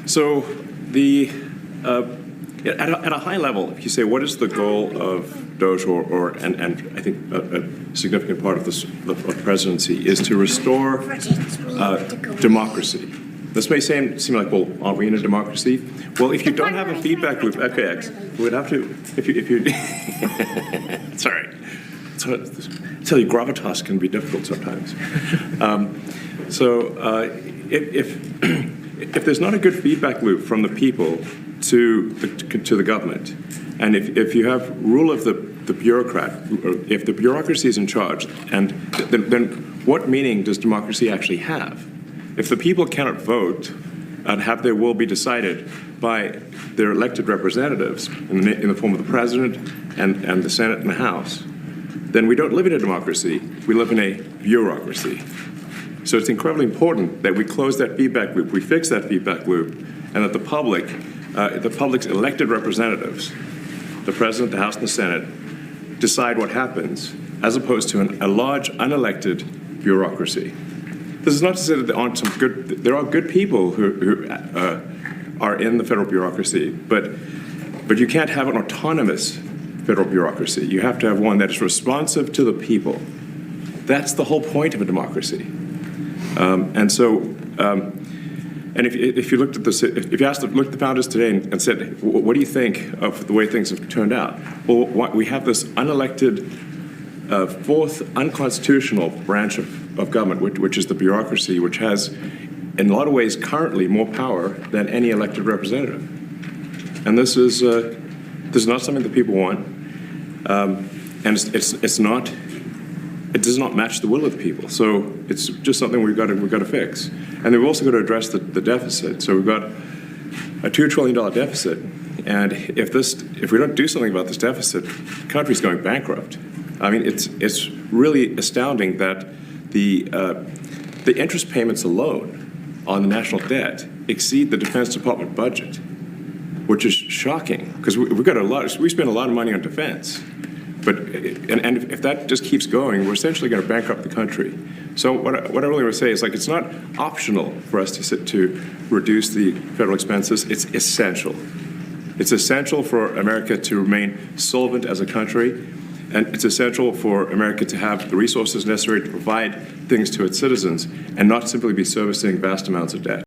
So at a high level, if you say what is the goal of DOGE, and I think a significant part of the presidency is to restore democracy. This may seem like, well, aren't we in a democracy? Well, if you don't have a feedback loop, okay, we would have to, if you sorry. So I tell you, gravitas can be difficult sometimes. If there's not a good feedback loop from the people to the government, and if you have rule of the bureaucrat, or if the bureaucracy is in charge, and then what meaning does democracy actually have? If the people cannot vote and have their will be decided by their elected representatives in the form of the president and the Senate and the House, then we don't live in a democracy, we live in a bureaucracy. So it's incredibly important that we close that feedback loop, we fix that feedback loop, and that the public's elected representatives, the president, the House, and the Senate, decide what happens, as opposed to a large, unelected bureaucracy. This is not to say that there are good people who are in the federal bureaucracy, but you can't have an autonomous federal bureaucracy. You have to have one that is responsive to the people. That's the whole point of a democracy. And if you looked at this, if you looked at the founders today and said, what do you think of the way things have turned out? Well, we have this unelected, fourth unconstitutional branch of government, which is the bureaucracy, which has, in a lot of ways, currently more power than any elected representative. And this is not something that people want. And it does not match the will of the people. So it's just something we've got to fix. And then we've also got to address the deficit. So we've got a $2 trillion deficit. And if we don't do something about this deficit, the country's going bankrupt. I mean, it's really astounding that the interest payments alone on the national debt exceed the Defense Department budget, which is shocking because we spend a lot of money on defense. But if that just keeps going, we're essentially going to bankrupt the country. So what I really want to say is, like, it's not optional for us to reduce the federal expenses. It's essential. It's essential for America to remain solvent as a country, and it's essential for America to have the resources necessary to provide things to its citizens and not simply be servicing vast amounts of debt.